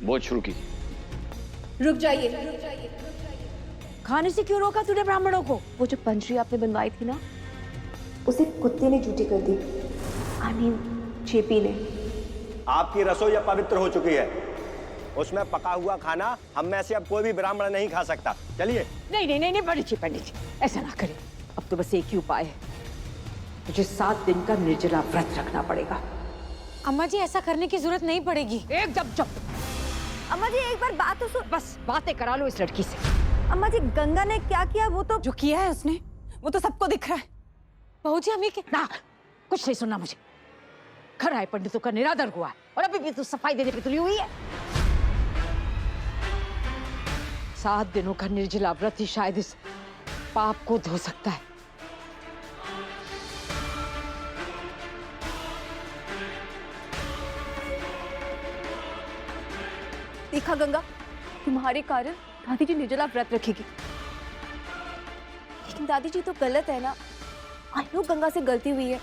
बोझ शुरू की। रुक जाइए। खाने से क्यों रोका तूने ब्राह्मणों को? वो जो पंजरी आपने बनवाई थी ना, उसे कुत्ते ने झूठी कर दी। आई मीन जेपी ने। आपकी रसोई अब पवित्र हो चुकी है। उसमें पका हुआ खाना हम में से अब कोई भी ब्राह्मण नहीं खा सकता। चलिए। नहीं पंडित जी ऐसा ना करें। अब तो बस एक ही उपाय है, मुझे 7 दिन का निर्जला व्रत रखना पड़ेगा। अम्मा जी ऐसा करने की जरूरत नहीं पड़ेगी। एकदम चुप। अम्मा जी एक बार बात तो सुन। बस बातें करा लो इस लड़की से। अम्मा जी गंगा ने क्या किया वो तो जो किया है उसने वो तो सबको दिख रहा है। बहू जी हमें ना कुछ नहीं सुनना मुझे। घर आए पंडितों का निरादर हुआ है और अभी भी तू सफाई देने पे तुली हुई है। 7 दिनों का निर्जला व्रत ही शायद इस पाप को धो सकता है। देखा गंगा, तुम्हारे कारण दादी जी निर्जला व्रत रखेगी। लेकिन दादी जी तो गलत है ना। आई नो गंगा से गलती हुई है,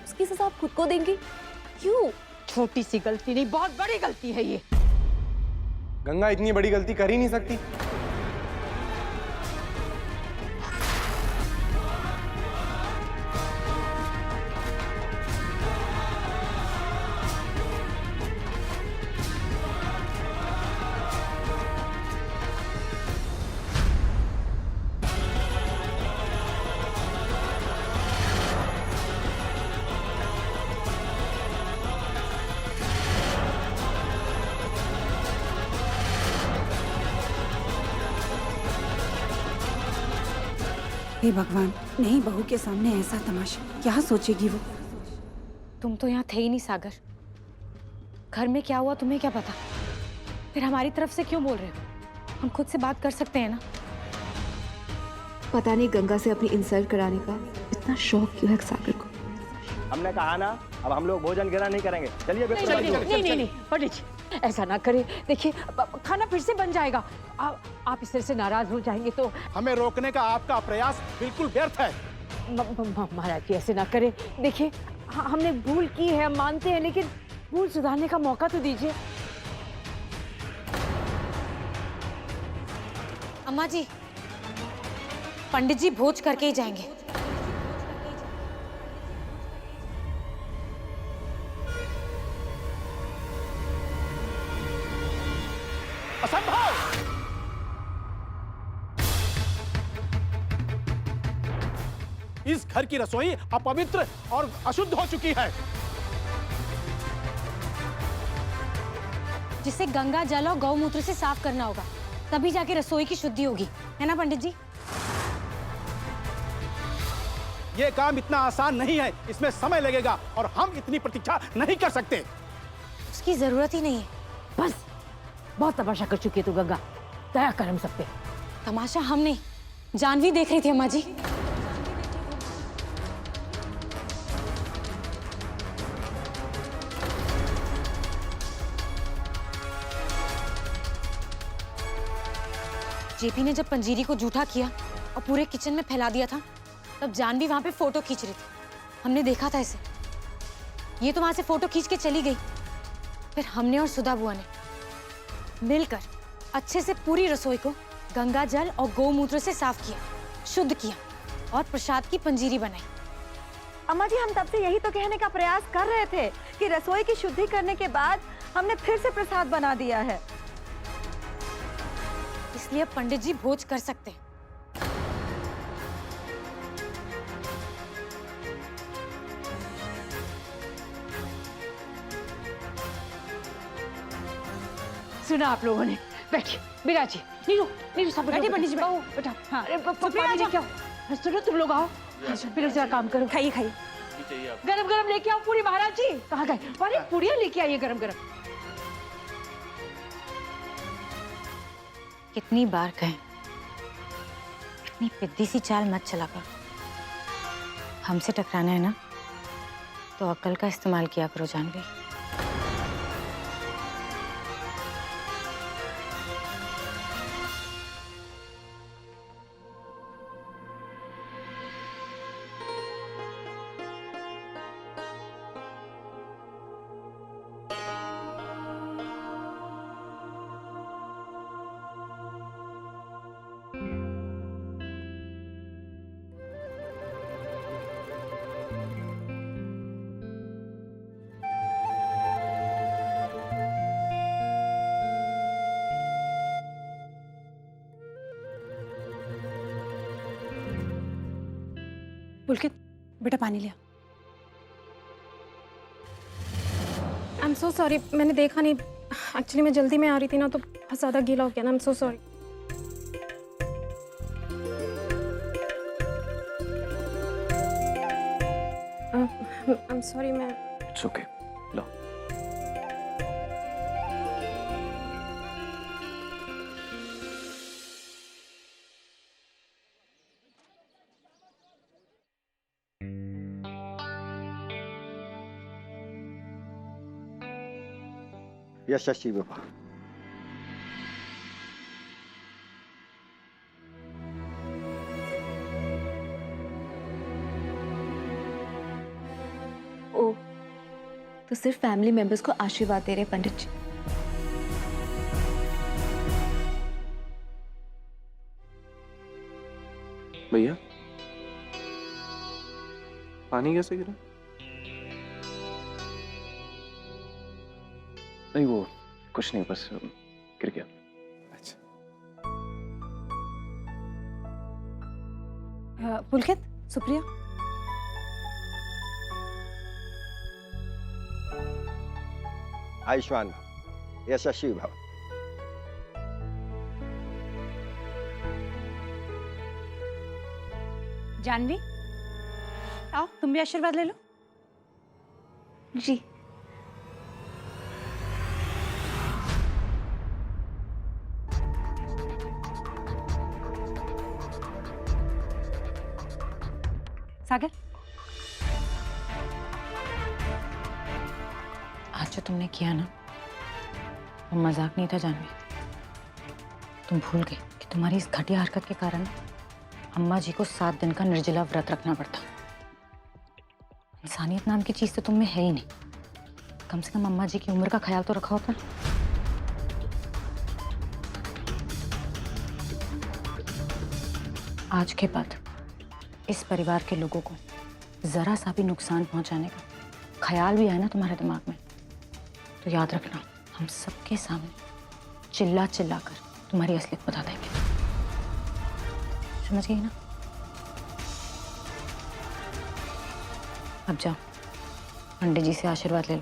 उसकी सजा आप खुद को देंगी। क्यों? छोटी सी गलती नहीं, बहुत बड़ी गलती है ये। गंगा इतनी बड़ी गलती कर ही नहीं सकती। हे भगवान, नहीं बहू के सामने ऐसा तमाशा, क्या सोचेगी वो। तुम तो यहाँ थे ही नहीं सागर। घर में क्या हुआ तुम्हें क्या पता? फिर हमारी तरफ से क्यों बोल रहे हो? हम खुद से बात कर सकते हैं ना। पता नहीं गंगा से अपनी इंसल्ट कराने का इतना शौक क्यों है सागर को। हमने कहा ना, अब हम लोग भोजन गिरा नहीं करेंगे। चलिए नहीं पंडित जी ऐसा ना करें। देखिए खाना फिर से बन जाएगा। आप इस तरह से नाराज हो जाएंगे तो। हमें रोकने का आपका प्रयास बिल्कुल व्यर्थ है। महाराज जी ऐसे ना करें। देखिए हमने भूल की है, हम मानते हैं, लेकिन भूल सुधारने का मौका तो दीजिए। अम्मा जी, पंडित जी भोज करके ही जाएंगे। असंभव! इस घर की रसोई अपवित्र और अशुद्ध हो चुकी है। जिसे गंगा जल और गौमूत्र से साफ करना होगा, तभी जाके रसोई की शुद्धि होगी, है ना पंडित जी? यह काम इतना आसान नहीं है, इसमें समय लगेगा और हम इतनी प्रतीक्षा नहीं कर सकते। उसकी जरूरत ही नहीं है। बस बहुत तमाशा कर चुकी है तू गंगा, दया कर हम सब पे। तमाशा हम नहीं, जानवी देख रही थी अम्मा जी। जेपी ने जब पंजीरी को जूठा किया और पूरे किचन में फैला दिया था, तब जानवी वहां पे फोटो खींच रही थी। हमने देखा था इसे। ये तो वहां से फोटो खींच के चली गई। फिर हमने और सुधा बुआ ने मिलकर अच्छे से पूरी रसोई को गंगा जल और गौमूत्र से साफ किया, शुद्ध किया और प्रसाद की पंजीरी बनाई। अम्मा जी हम तब से यही तो कहने का प्रयास कर रहे थे कि रसोई की शुद्धि करने के बाद हमने फिर से प्रसाद बना दिया है। इसलिए अब पंडित जी भोज कर सकते हैं। सुना आप लोगों ने। बैठिए बिराजी। नीरू सब बैठिए पंडित जी, बेटा। हाँ अरे पानी लेके आओ। सुनो तुम लोग आओ, फिर जरा काम करो। खाइए खाइए। गरम गरम लेके आओ पूरी। महाराज जी कहाँ गए? अरे पूड़ियाँ लेके आइए गरम गरम। कितनी बार कहें, इतनी पिद्दी सी चाल मत चला कर। हमसे टकराना है ना, तो अक्ल का इस्तेमाल किया करो जानवी। पुलकित बेटा पानी लिया। आई एम सो सॉरी, मैंने देखा नहीं। एक्चुअली मैं जल्दी में आ रही थी ना, तो बहुत ज़्यादा गीला हो गया ना। I am so sorry. I am sorry. मैं इट्स ओके, लो। यशस्वी विवाह। ओ, तो सिर्फ फैमिली मेंबर्स को आशीर्वाद दे रहे पंडित जी। भैया पानी कैसे गिरा? नहीं वो कुछ नहीं, बस गिर गया। अच्छा। पुलकित, सुप्रिया। आयुष्मान भव, यशस्वी भव। जानवी, आओ तुम भी आशीर्वाद ले लो। जी। सागर, आज जो तुमने किया ना, वो मजाक नहीं था जानवी। तुम भूल गए कि तुम्हारी इस घटिया हरकत के कारण अम्मा जी को 7 दिन का निर्जला व्रत रखना पड़ता। इंसानियत नाम की चीज तो तुम में है ही नहीं। कम से कम अम्मा जी की उम्र का ख्याल तो रखा होता। आज के बाद इस परिवार के लोगों को जरा सा भी नुकसान पहुंचाने का ख्याल भी आया ना तुम्हारे दिमाग में, तो याद रखना, हम सबके सामने चिल्ला चिल्ला कर तुम्हारी असलियत बता देंगे। समझ गई ना? अब जाओ, पंडित जी से आशीर्वाद ले लो,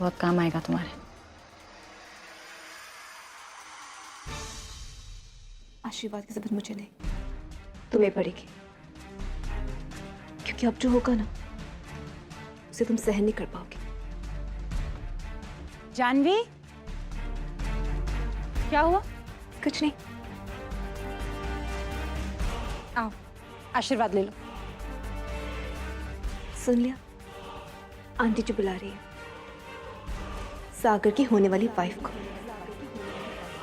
बहुत काम आएगा तुम्हारे। आशीर्वाद की जरूरत मुझे नहीं, तुम्हें पड़ेगी, क्योंकि अब जो होगा ना, उसे तुम सहन नहीं कर पाओगे। जानवी, क्या हुआ? कुछ नहीं। आओ, आशीर्वाद ले लो। सुन लिया, आंटी जी बुला रही है सागर की होने वाली वाइफ को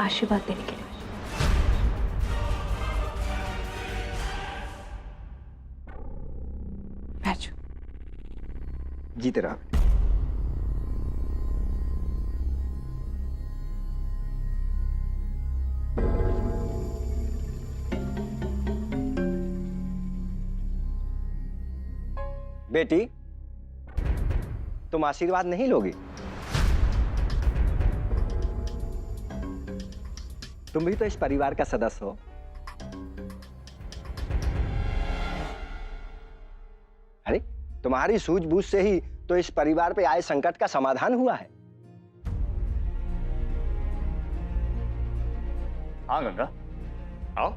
आशीर्वाद देने के लिए। बैठो। जीते रहा। बेटी, तुम आशीर्वाद नहीं लोगी? तुम भी तो इस परिवार का सदस्य हो। अरे, तुम्हारी सूझबूझ से ही तो इस परिवार पे आए संकट का समाधान हुआ है। हाँ गंगा, आओ।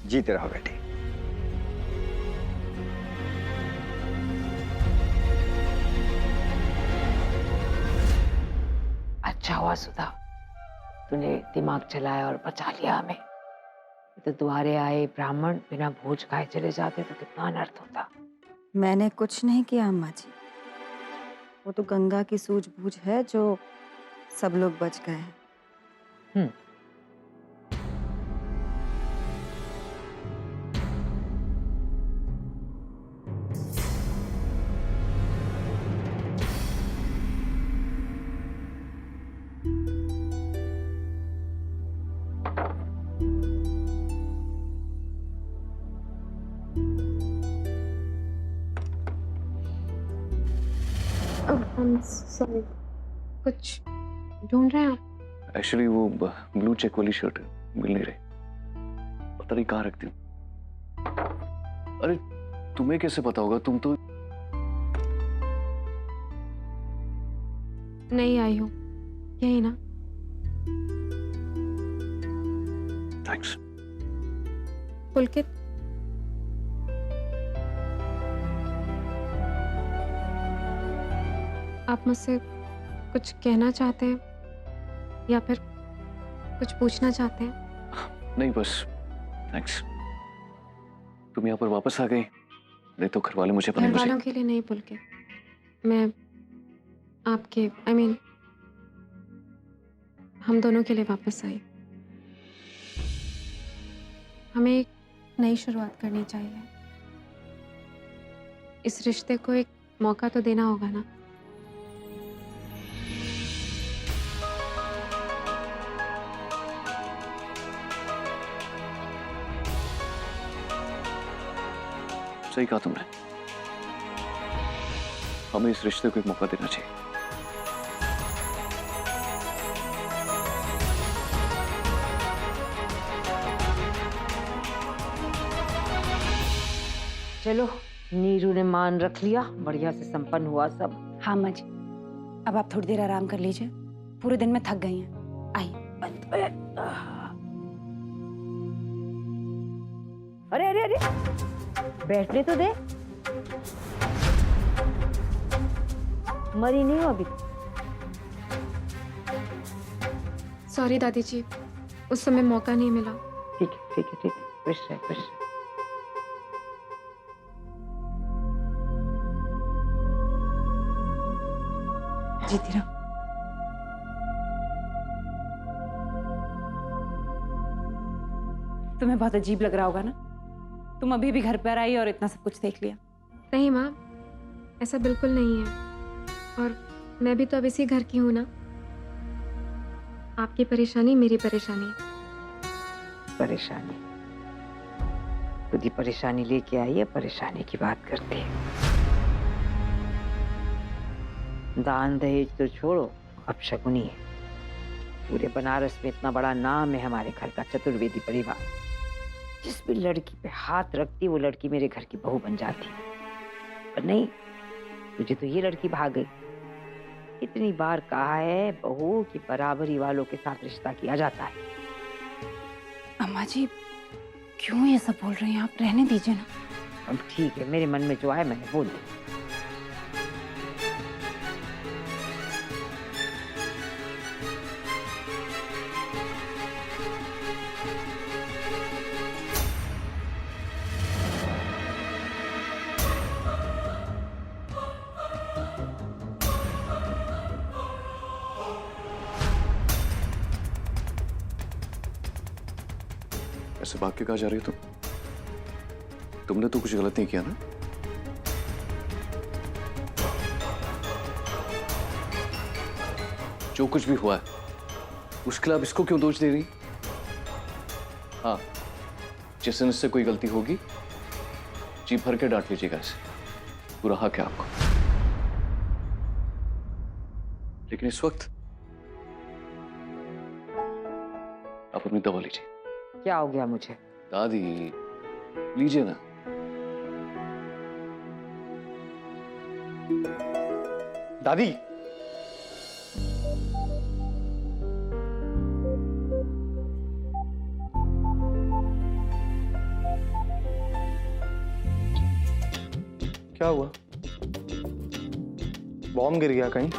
जीते रहो बेटी। अच्छा हुआ सुधा, तूने दिमाग चलाया और बचा लिया हमें। तो द्वारे आए ब्राह्मण बिना भोज खाए चले जाते तो कितना अनर्थ होता। मैंने कुछ नहीं किया अम्मा जी, वो तो गंगा की सूझबूझ है जो सब लोग बच गए हैं। I'm sorry. कुछ ढूंढ रहे हैं आप? एक्चुअली वो ब्लू चेक वाली शर्ट मिल नहीं रही, पता नहीं कहाँ रखती हूँ। अरे तुम्हें कैसे पता होगा, तुम तो नहीं आई हूँ, यही ना? थैंक्स। पुलकित, आप मुझसे कुछ कहना चाहते हैं या फिर कुछ पूछना चाहते हैं? नहीं बस थैंक्स। तुम यहाँ पर वापस आ गई, नहीं तो घर वाले मुझे पता घर वालों के लिए नहीं पुलकित, मैं आपके हम दोनों के लिए वापस आई। हमें एक नई शुरुआत करनी चाहिए। इस रिश्ते को एक मौका तो देना होगा ना। सही कहा तुमने, हमें इस रिश्ते को एक मौका देना चाहिए। चलो, नीरू ने मान रख लिया, बढ़िया से संपन्न हुआ सब। हाँ अम्मा जी, अब आप थोड़ी देर आराम कर लीजिए, पूरे दिन में थक गई हैं। आइए। अरे अरे अरे, बैठने तो दे, मरी नहीं हो अभी। सॉरी दादी जी, उस समय मौका नहीं मिला। ठीक है ठीक है ठीक है, खुश रहे खुश रहे। जीती रहो। तुम्हें बहुत अजीब लग रहा होगा ना, तुम अभी भी घर पर आई और इतना सब कुछ देख लिया। नहीं माँ, ऐसा बिल्कुल नहीं है, और मैं भी तो अब इसी घर की हूँ ना। आपकी परेशानी मेरी परेशानी। परेशानी खुद ही परेशानी लेके आई है, परेशानी की बात करती है। दान दहेज तो छोड़ो, अब शकुनी है। पूरे बनारस में इतना बड़ा नाम है हमारे घर का, चतुर्वेदी परिवार। जिस भी लड़की पे हाथ रखती वो लड़की मेरे घर की बहू बन जाती, पर नहीं, तुझे तो ये लड़की भाग गई। कितनी बार कहा है बहू की बराबरी वालों के साथ रिश्ता किया जाता है। अम्मा जी क्यों ये सब बोल रही हैं आप, रहने दीजिए ना। अब ठीक है, मेरे मन में जो आए मैंने बोल दिया। ऐसे भाग के कहाँ जा रही हो तुम? तुमने तो कुछ गलत नहीं किया ना? जो कुछ भी हुआ है उसके लिए आप इसको क्यों दोष दे रही? हाँ, जिस दिन इससे कोई गलती होगी जी भर के डांट लीजिएगा इसे, पूरा हक है आपको। लेकिन इस वक्त आप अपनी दवा लीजिए। क्या हो गया मुझे? दादी लीजिए ना। दादी, क्या हुआ? बॉम्ब गिर गया कहीं?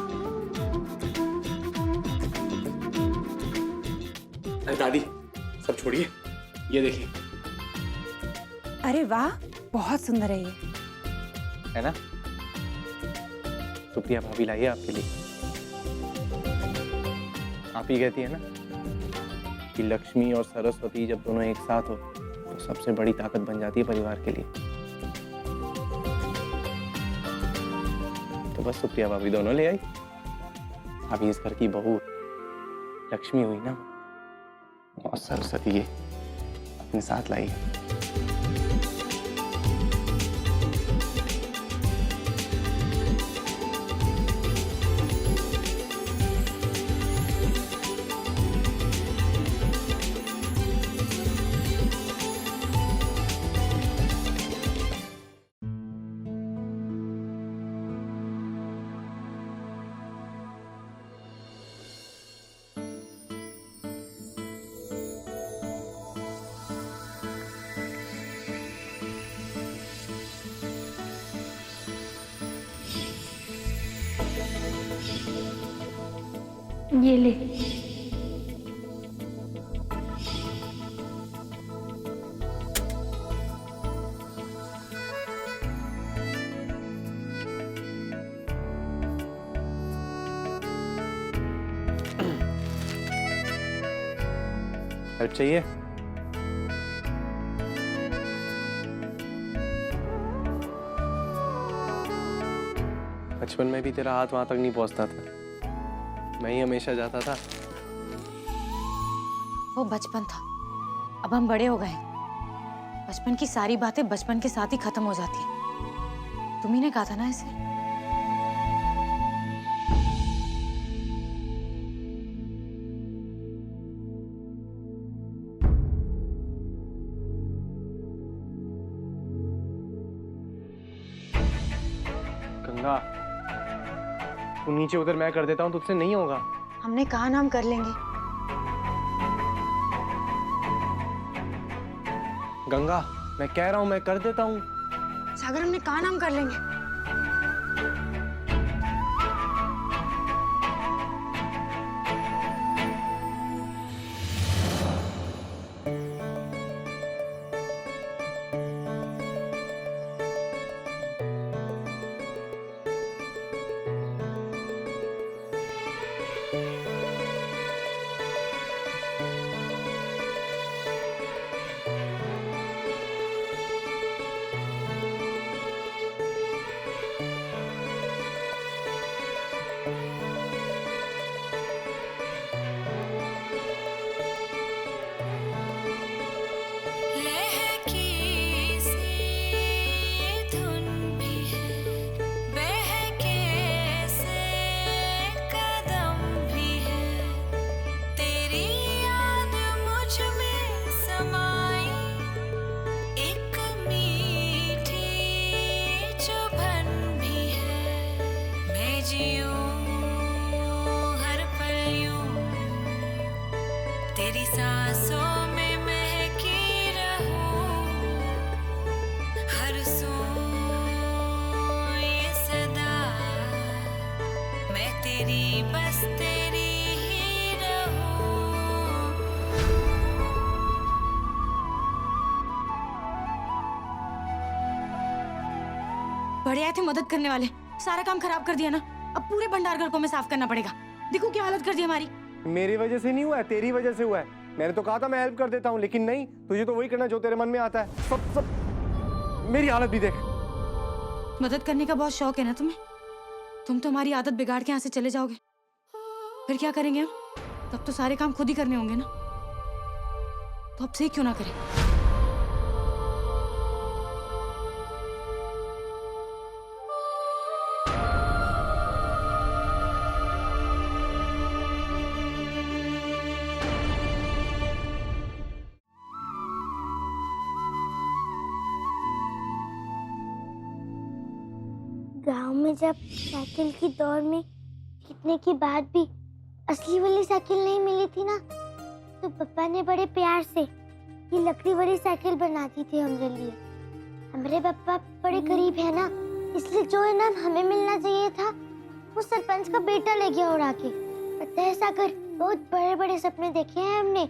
अरे दादी, सब छोड़िए, ये देखिए। अरे वाह, बहुत सुंदर है ये। है ना? सुप्रिया भाभी लाई है आपके लिए। आप ही कहती है ना कि लक्ष्मी और सरस्वती जब दोनों एक साथ हो तो सबसे बड़ी ताकत बन जाती है परिवार के लिए। तो बस सुप्रिया भाभी दोनों ले आई। अभी इस घर की बहू लक्ष्मी हुई ना, और सरस्वती ये अपने साथ लाई है। ये ले। हेल्प चाहिए? बचपन में भी तेरा हाथ वहां तक नहीं पहुंचता था, मैं ही हमेशा जाता था। वो बचपन था, अब हम बड़े हो गए। बचपन की सारी बातें बचपन के साथ ही खत्म हो जाती हैं। तुम ही ने कहा था ना ऐसे। गंगा, तू नीचे उधर, मैं कर देता हूँ, तुझसे नहीं होगा। हमने कहा ना हम कर लेंगे। गंगा, मैं कह रहा हूँ मैं कर देता हूँ। सागर, हमने कहा ना हम कर लेंगे। तेरी सांसों में महकी रहूं, हर सू ये सदा, मैं तेरी बस तेरी ही रहूं। बड़े आए थे मदद करने वाले, सारा काम खराब कर दिया ना। अब पूरे भंडार घर को हमें साफ करना पड़ेगा। देखो क्या हालत कर दी हमारी। मेरी वजह से नहीं हुआ है, तेरी वजह से हुआ है। मैंने तो कहा था मैं हेल्प कर देता हूँ, लेकिन नहीं, तुझे तो वही करना जो तेरे मन में आता है। सब मेरी हालत भी देख। मदद करने का बहुत शौक है ना तुम्हें। तुम तो हमारी आदत बिगाड़ के यहाँ से चले जाओगे, फिर क्या करेंगे हम? तब तो सारे काम खुद ही करने होंगे ना। तो अब से क्यों ना करें? गांव में जब साइकिल की दौड़ में जीतने के बाद भी असली वाली साइकिल नहीं मिली थी ना, तो पापा ने बड़े प्यार से ये लकड़ी वाली साइकिल बना दी थी हमारे लिए। हमारे पापा बड़े गरीब है ना, इसलिए जो इनाम हमें मिलना चाहिए था वो सरपंच का बेटा ले गया उड़ा के। पता है सागर, बहुत बड़े बड़े सपने देखे हैं हमने,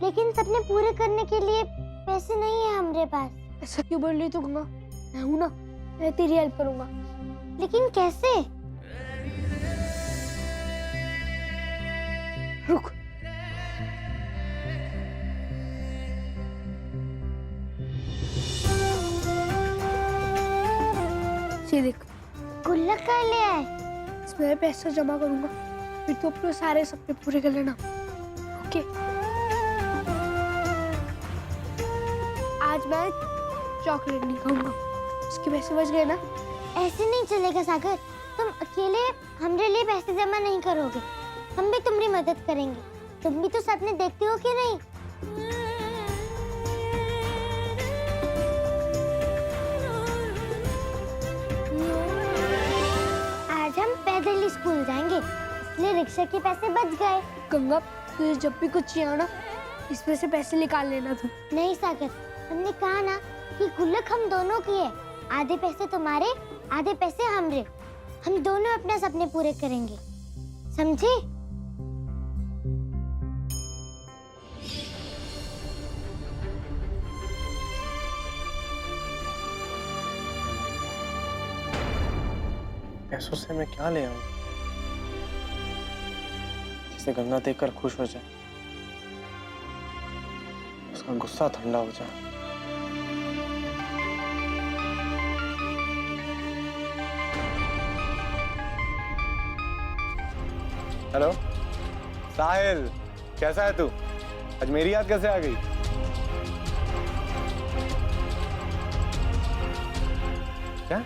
लेकिन सपने पूरे करने के लिए पैसे नहीं है हमारे पास। ऐसा क्यों बोल रही तू गंगा? मैं हूं ना, मैं तेरी हेल्प करूंगा। लेकिन कैसे? रुक। ये देख, गुल्लक का ले आए। इसमें पैसा जमा करूंगा, फिर तो अपने सारे सपने पूरे कर लेना। ओके। आज मैं चॉकलेट नहीं खाऊंगा, उसके पैसे बच गए ना। ऐसे नहीं चलेगा सागर, तुम अकेले हमारे लिए पैसे जमा नहीं करोगे, हम भी तुम्हारी मदद करेंगे। तुम भी तो सपने देखते हो कि नहीं? आज हम पैदल ही स्कूल जाएंगे, इसलिए रिक्शा के पैसे बच गए। गंगा, तुझे जब भी कुछ चाहिए ना, इसमें से पैसे निकाल लेना तू। नहीं सागर, हमने कहा ना कि गुल्लक हम दोनों की है। आधे पैसे तुम्हारे, आधे पैसे हमरे। हम दोनों अपने सपने पूरे करेंगे, समझे? पैसों से मैं क्या ले आऊं जिसे गंगा देखकर खुश हो जाए, उसका गुस्सा ठंडा हो जाए। हेलो साहिल, कैसा है तू? आज मेरी याद कैसे आ गई? क्या?